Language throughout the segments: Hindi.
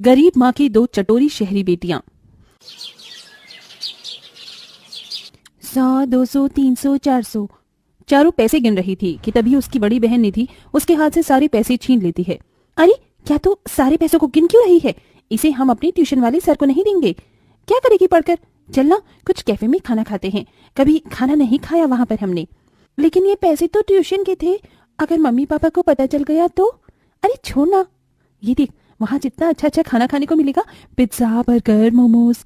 गरीब माँ की दो चटोरी शहरी बेटियां। 100, 200, 300, 400 चारू पैसे गिन रही थी कि तभी उसकी बड़ी बहन निधि उसके हाथ से सारे पैसे छीन लेती है। अरे क्या तू सारे पैसों को गिन क्यों रही है? इसे हम अपने ट्यूशन वाले सर को नहीं देंगे। क्या करेगी पढ़कर? चलना कुछ कैफे में खाना खाते हैं, कभी खाना नहीं खाया वहां पर हमने। लेकिन ये पैसे तो ट्यूशन के थे, अगर मम्मी पापा को पता चल गया तो? अरे छोड़ ना, ये देख वहां जितना अच्छा अच्छा खाना खाने को मिलेगा, पिज्जा, बर्गर, मोमोज।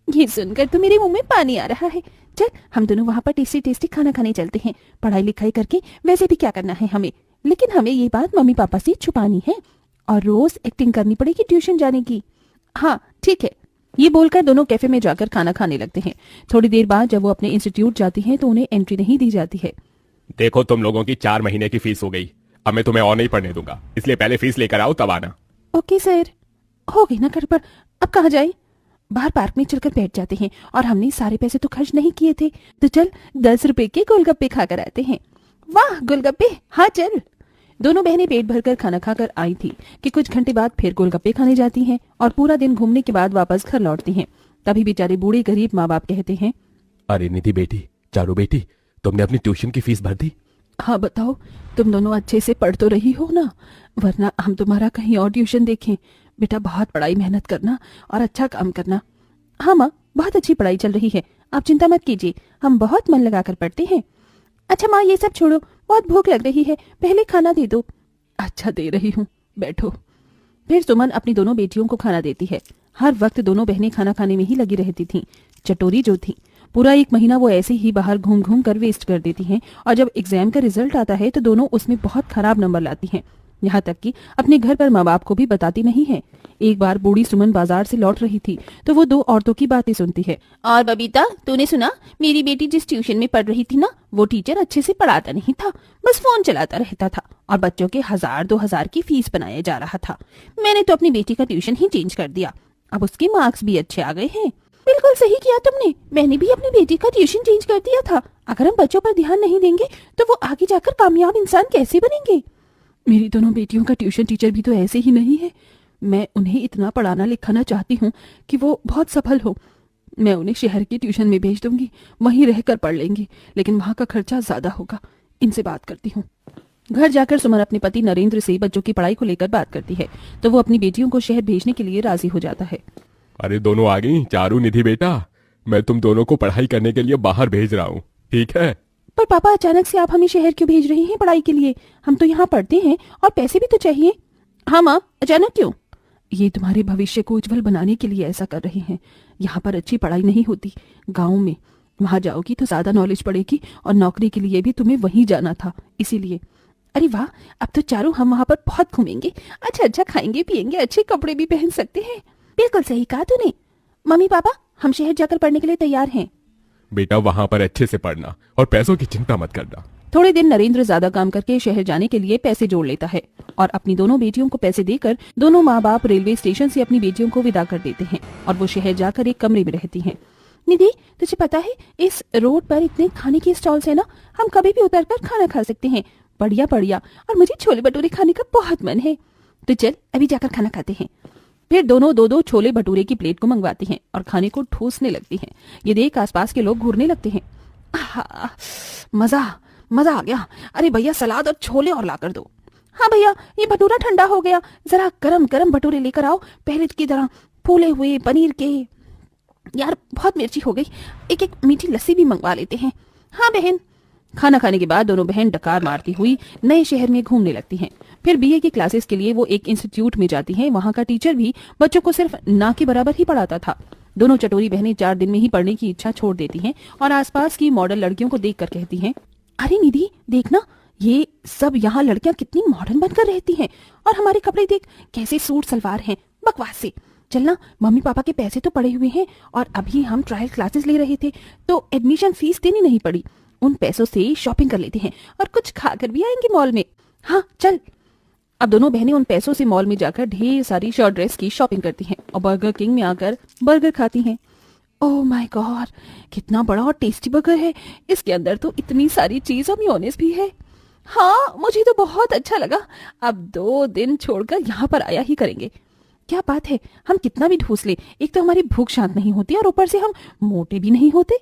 ये सुनकर तो मेरे मुंह में पानी आ रहा है। चल हम दोनों वहां पर टेस्टी टेस्टी खाना खाने चलते हैं। पढ़ाई लिखाई करके वैसे भी क्या करना है हमें, लेकिन हमें ये बात मम्मी पापा से छुपानी है और रोज एक्टिंग करनी पड़ेगी ट्यूशन जाने की। हाँ ठीक है। ये बोलकर दोनों कैफे में जाकर खाना खाने लगते हैं। थोड़ी देर बाद जब वो अपने इंस्टीट्यूट जाती हैं तो उन्हें एंट्री नहीं दी जाती है। देखो तुम लोगों की 4 महीने की फीस हो गई, अब मैं तुम्हें और नहीं पढ़ने दूंगा, इसलिए पहले फीस लेकर आओ तब आना। Okay sir. हो गई ना घर पर, अब कहाँ जाए? बाहर पार्क में चलकर बैठ जाते हैं और हमने सारे पैसे तो खर्च नहीं किए थे, तो चल 10 रुपए के गोलगप्पे खाकर आते हैं। वाह गोलगप्पे, हाँ चल। दोनों बहनें पेट भरकर खाना खाकर आई थी कि कुछ घंटे बाद फिर गोलगप्पे खाने जाती हैं और पूरा दिन घूमने के बाद वापस घर लौटती हैं। तभी बेचारे बूढ़े गरीब माँ बाप कहते हैं, अरे निधि बेटी, चारू बेटी, तुमने अपनी ट्यूशन की फीस भर दी? हाँ बताओ, तुम दोनों अच्छे से पढ़ तो रही हो ना, वरना हम तुम्हारा कहीं और ट्यूशन देखें। बेटा बहुत पढ़ाई मेहनत करना और अच्छा काम करना। हाँ माँ, बहुत अच्छी पढ़ाई चल रही है, आप चिंता मत कीजिए, हम बहुत मन लगाकर पढ़ते हैं। अच्छा माँ ये सब छोड़ो, बहुत भूख लग रही है, पहले खाना दे दो। अच्छा दे रही हूँ, बैठो। फिर सुमन अपनी दोनों बेटियों को खाना देती है। हर वक्त दोनों बहनें खाना खाने में ही लगी रहती थीं। चटोरी जो थी, पूरा 1 महीना वो ऐसे ही बाहर घूम घूम कर वेस्ट कर देती हैं और जब एग्जाम का रिजल्ट आता है तो दोनों उसमें बहुत खराब नंबर लाती हैं। यहाँ तक कि अपने घर पर माँ बाप को भी बताती नहीं है। एक बार बूढ़ी सुमन बाजार से लौट रही थी तो वो 2 औरतों की बातें सुनती है। और बबीता, तूने सुना, मेरी बेटी जिस ट्यूशन में पढ़ रही थी ना, वो टीचर अच्छे से पढ़ाता नहीं था, बस फोन चलाता रहता था और बच्चों के 1000-2000 की फीस बनाया जा रहा था। मैंने तो अपनी बेटी का ट्यूशन ही चेंज कर दिया, अब उसके मार्क्स भी अच्छे आ गए हैं। बिल्कुल सही किया तुमने, मैंने भी अपनी बेटी का ट्यूशन चेंज कर दिया था। अगर हम बच्चों पर ध्यान नहीं देंगे तो वो आगे जाकर कामयाब इंसान कैसे बनेंगे? मेरी दोनों बेटियों का ट्यूशन टीचर भी तो ऐसे ही नहीं है। मैं उन्हें इतना पढ़ाना लिखाना चाहती हूँ कि वो बहुत सफल हो। मैं उन्हें शहर की ट्यूशन में भेज दूंगी, वहीं रहकर पढ़ लेंगी, लेकिन वहाँ का खर्चा ज्यादा होगा। इनसे बात करती हूँ। घर जाकर सुमन अपने पति नरेंद्र से बच्चों की पढ़ाई को लेकर बात करती है तो वो अपनी बेटियों को शहर भेजने के लिए राजी हो जाता है। अरे दोनों आ गई, चारू निधि बेटा, मैं तुम दोनों को पढ़ाई करने के लिए बाहर भेज रहा हूँ, ठीक है? पर पापा अचानक से आप हमें शहर क्यों भेज रहे हैं पढ़ाई के लिए? हम तो यहाँ पढ़ते हैं और पैसे भी तो चाहिए। हाँ माँ, अचानक क्यों? ये तुम्हारे भविष्य को उज्जवल बनाने के लिए ऐसा कर रहे हैं। यहाँ पर अच्छी पढ़ाई नहीं होती, गाँव में। वहां जाओगी तो ज्यादा नॉलेज पड़ेगी और नौकरी के लिए भी तुम्हें वहीं जाना था, इसीलिए। अरे वाह, अब तो चारों हम वहां पर बहुत घूमेंगे, अच्छा अच्छा खाएंगे पिएंगे, अच्छे कपड़े भी पहन सकते हैं। बिल्कुल सही कहा तूने। मम्मी पापा, हम शहर जाकर पढ़ने के लिए तैयार हैं। बेटा वहां पर अच्छे से पढ़ना और पैसों की चिंता मत करना। थोड़े दिन नरेंद्र ज्यादा काम करके शहर जाने के लिए पैसे जोड़ लेता है और अपनी दोनों बेटियों को पैसे देकर दोनों माँ बाप रेलवे स्टेशन से अपनी बेटियों को विदा कर देते हैं और वो शहर जाकर एक कमरे में रहती हैं। निधि, तुझे पता है इस रोड पर इतने खाने के स्टॉल्स है ना, हम कभी भी उतरकर खाना खा सकते हैं, बढ़िया बढ़िया। और मुझे छोले भटूरे खाने का बहुत मन है, तो चल अभी जाकर खाना खाते हैं। फिर दोनों 2-2 छोले भटूरे की प्लेट को मंगवाती हैं और खाने को ठूसने लगती हैं। ये देख आसपास के लोग घूरने लगते हैं। मजा मजा आ गया। अरे भैया सलाद और छोले और ला कर दो। हाँ भैया, ये भटूरा ठंडा हो गया, जरा गरम गरम भटूरे लेकर आओ, पहले की तरह फूले हुए पनीर के। यार बहुत मिर्ची हो गई, एक एक मीठी लस्सी भी मंगवा लेते हैं। हाँ बहन। खाना खाने के बाद दोनों बहन डकार मारती हुई नए शहर में घूमने लगती हैं। फिर बीए की क्लासेस के लिए वो एक इंस्टीट्यूट में जाती हैं। वहाँ का टीचर भी बच्चों को सिर्फ ना के बराबर ही पढ़ाता था। दोनों चटोरी बहनें 4 दिन में ही पढ़ने की इच्छा छोड़ देती हैं और आसपास की मॉडल लड़कियों को देखकर कहती हैं, अरे निधि देखना, ये सब यहाँ लड़कियां कितनी मॉडर्न बनकर रहती हैं और हमारे कपड़े देख कैसे सूट सलवार हैं, बकवास से। चलना, मम्मी पापा के पैसे तो पड़े हुए हैं और अभी हम ट्रायल क्लासेस ले रहे थे तो एडमिशन फीस देनी नहीं पड़ी। उन पैसों से शॉपिंग कर लेते हैं और कुछ खाकर भी आएंगे मॉल में। हाँ चल। अब दोनों बहनें उन पैसों से मॉल में जाकर ढेर सारी शॉर्ट ड्रेस की शॉपिंग करती हैं और बर्गर किंग में आकर बर्गर खाती हैं। ओह माय गॉड, कितना बड़ा और टेस्टी बर्गर है, इसके अंदर तो इतनी सारी चीज और मेयोनेज़ भी है। हाँ मुझे तो बहुत अच्छा लगा, अब 2 दिन छोड़कर यहाँ पर आया ही करेंगे। क्या बात है, हम कितना भी ठूस ले, एक तो हमारी भूख शांत नहीं होती और ऊपर से हम मोटे भी नहीं होते।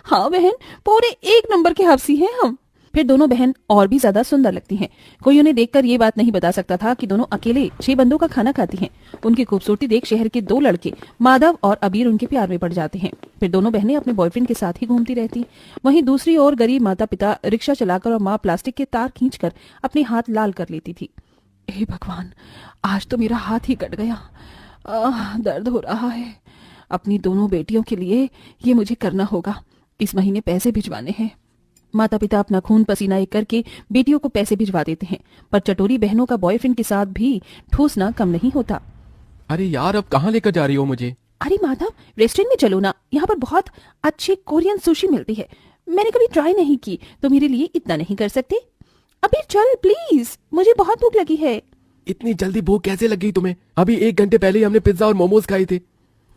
हाँ बहन, पूरे 1 नंबर के हफ्सी हैं हम। फिर दोनों बहन और भी ज्यादा सुंदर लगती हैं। कोई उन्हें देखकर ये बात नहीं बता सकता था कि दोनों अकेले 6 बंदों का खाना खाती हैं। उनकी खूबसूरती देख शहर के 2 लड़के माधव और अबीर उनके प्यार में पड़ जाते हैं। फिर दोनों बहनें अपने बॉयफ्रेंड के साथ ही घूमती रहती। वहीं दूसरी ओर गरीब माता पिता रिक्शा चलाकर और माँ प्लास्टिक के तार खींचकर अपने हाथ लाल कर लेती थी। हे भगवान, आज तो मेरा हाथ ही कट गया, दर्द हो रहा है। अपनी दोनों बेटियों के लिए ये मुझे करना होगा। इस महीने पैसे भिजवाने हैं। माता पिता अपना खून पसीना एक करके बेटियों को पैसे भिजवा देते हैं, पर चटोरी बहनों का बॉयफ्रेंड के साथ भी ठूसना कम नहीं होता। अरे यार, अब कहाँ लेकर जा रही हो मुझे? अरे माधव, रेस्टोरेंट में चलो ना, यहाँ पर बहुत अच्छी कोरियन सुशी मिलती है। मैंने कभी ट्राई नहीं की, तो मेरे लिए इतना नहीं कर सकते? अबे चल प्लीज, मुझे बहुत भूख लगी है। इतनी जल्दी भूख कैसे लग गई तुम्हें? अभी 1 घंटे पहले ही हमने पिज्जा और मोमोज खाए थे।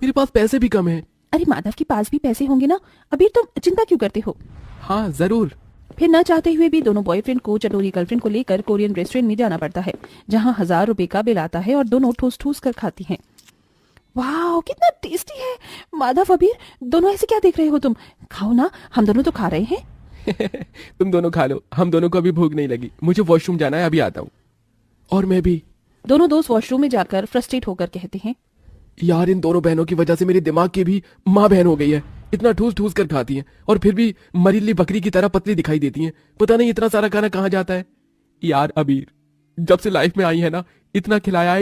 मेरे पास पैसे भी कम है। अरे माधव के पास भी पैसे होंगे ना, अभी तुम चिंता क्यों करते हो? हाँ जरूर। फिर न चाहते हुए भी दोनों बॉयफ्रेंड को चटोरी गर्लफ्रेंड को लेकर कोरियन रेस्टोरेंट में जाना पड़ता है, जहाँ 1000 रुपए का बिल आता है और दोनों ठूस ठूस कर खाती हैं। वाह, कितना टेस्टी है। माधव अबीर, दोनों ऐसे क्या देख रहे हो तुम? खाओ ना, हम दोनों तो खा रहे हैं। तुम दोनों खा लो, हम दोनों को अभी भूख नहीं लगी। मुझे वॉशरूम जाना है, अभी आता हूँ। और मैं भी। दोनों दोस्त वॉशरूम में जाकर फ्रस्ट्रेट होकर कहते हैं, यार इन दोनों बहनों की वजह से मेरे दिमाग की भी माँ बहन हो गई है। इतना ठूस ठूस कर खाती हैं और फिर भी मरीली बकरी की तरह पतली दिखाई देती हैं। पता नहीं इतना सारा खाना कहाँ जाता है। यार अबीर, जब से लाइफ में आई है ना, इतना खिलाया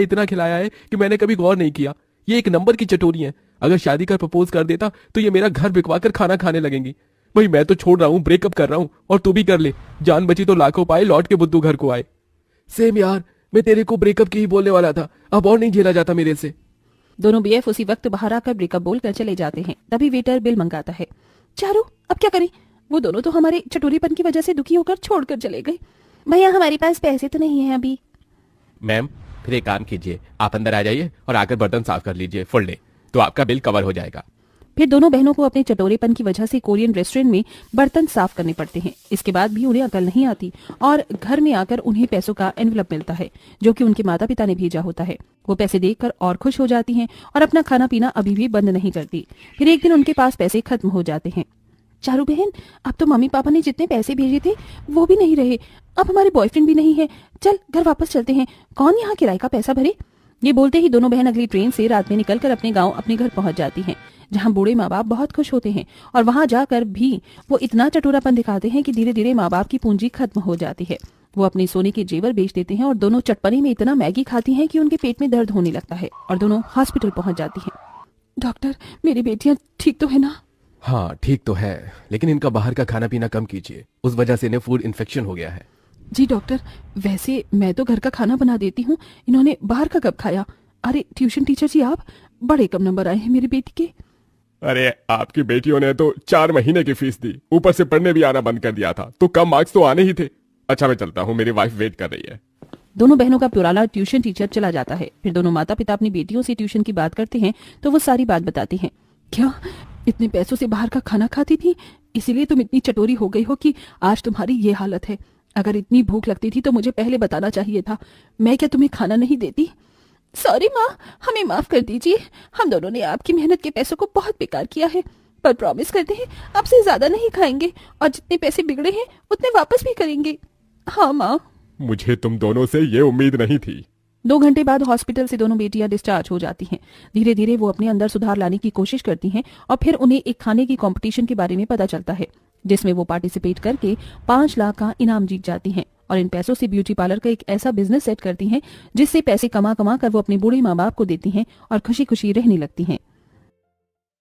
है कि मैंने कभी गौर नहीं किया। ये 1 नंबर की चटोरी है। अगर शादी कर प्रपोज कर देता तो ये मेरा घर बिकवा कर खाना खाने लगेंगी। भाई मैं तो छोड़ रहा हूँ, ब्रेकअप कर रहा हूँ, और तू भी कर ले। जान बची तो लाखों पाए, लौट के बुद्धू घर को आए। सेम यार, मैं तेरे को ब्रेकअप की ही बोलने वाला था। अब और नहीं झेला जाता मेरे से। दोनों बीएफ उसी वक्त बाहर आकर ब्रेकअप बोलकर चले जाते हैं। तभी वेटर बिल मंगाता है। चारू, अब क्या करें? वो दोनों तो हमारे चटोरीपन की वजह से दुखी होकर छोड़कर चले गए। भैया हमारे पास पैसे तो नहीं है अभी। मैम, फिर एक काम कीजिए, आप अंदर आ जाइए और आकर बर्तन साफ कर लीजिए फुल डे, तो आपका बिल कवर हो जाएगा। फिर दोनों बहनों को अपने चटोरेपन की वजह से कोरियन रेस्टोरेंट में बर्तन साफ करने पड़ते हैं। इसके बाद भी उन्हें अकल नहीं आती और घर में आकर उन्हें पैसों का एनवलप मिलता है, जो कि उनके माता पिता ने भेजा होता है। वो पैसे देखकर और खुश हो जाती हैं और अपना खाना पीना अभी भी बंद नहीं करती। फिर एक दिन उनके पास पैसे खत्म हो जाते हैं। चारू बहन, अब तो मम्मी पापा ने जितने पैसे भेजे थे वो भी नहीं रहे। अब हमारे बॉयफ्रेंड भी नहीं है। चल घर वापस चलते हैं, कौन यहाँ किराए का पैसा भरे? ये बोलते ही दोनों बहन अगली ट्रेन से रात में निकलकर अपने गांव अपने घर पहुंच जाती हैं, जहां बूढ़े माँ बाप बहुत खुश होते हैं। और वहां जाकर भी वो इतना चटोरापन दिखाते हैं कि धीरे धीरे माँ बाप की पूंजी खत्म हो जाती है। वो अपने सोने के जेवर बेच देते हैं और दोनों चटपनी में इतना मैगी खाती हैं कि उनके पेट में दर्द होने लगता है और दोनों हॉस्पिटल पहुंच जाती हैं। डॉक्टर, मेरी बेटियां ठीक तो है ना? हाँ ठीक तो है, लेकिन इनका बाहर का खाना पीना कम कीजिए, उस वजह से इन्हें फूड इन्फेक्शन हो गया है। जी डॉक्टर, वैसे मैं तो घर का खाना बना देती हूँ, इन्होंने बाहर का कब खाया? अरे ट्यूशन टीचर जी, आप बड़े कम नंबर आए हैं मेरी बेटी के। अरे आपकी बेटियों ने तो 4 महीने की फीस दी, ऊपर से पढ़ने भी आना बंद कर दिया था, तो कम मार्क्स तो आने ही थे। अच्छा मैं चलता हूँ, मेरी वाइफ वेट कर रही है। दोनों बहनों का पुराना ट्यूशन टीचर चला जाता है। फिर दोनों माता पिता अपनी बेटियों से ट्यूशन की बात करते हैं तो वो सारी बात बताते हैं। क्या इतने पैसों से बाहर का खाना खाती थी, इसीलिए तुम इतनी चटोरी हो गई हो कि आज तुम्हारी ये हालत है? अगर इतनी भूख लगती थी तो मुझे पहले बताना चाहिए था। मैं क्या तुम्हें खाना नहीं देती? सॉरी माँ, हमें माफ कर दीजिए। हम दोनों ने आपकी मेहनत के पैसों को बहुत बेकार किया है, पर प्रॉमिस करते हैं अब से ज्यादा नहीं खाएंगे और जितने पैसे बिगड़े हैं उतने वापस भी करेंगे। हाँ माँ। मुझे तुम दोनों से ये उम्मीद नहीं थी। 2 घंटे बाद हॉस्पिटल से दोनों बेटियां डिस्चार्ज हो जाती हैं। धीरे धीरे वो अपने अंदर सुधार लाने की कोशिश करती हैं और फिर उन्हें एक खाने की कंपटीशन के बारे में पता चलता है, जिसमें वो पार्टिसिपेट करके 5 लाख का इनाम जीत जाती हैं और इन पैसों से ब्यूटी पार्लर का एक ऐसा बिजनेस सेट करती हैं जिससे पैसे कमा कमा कर वो अपने बूढ़े माँ बाप को देती हैं और खुशी खुशी रहने लगती हैं।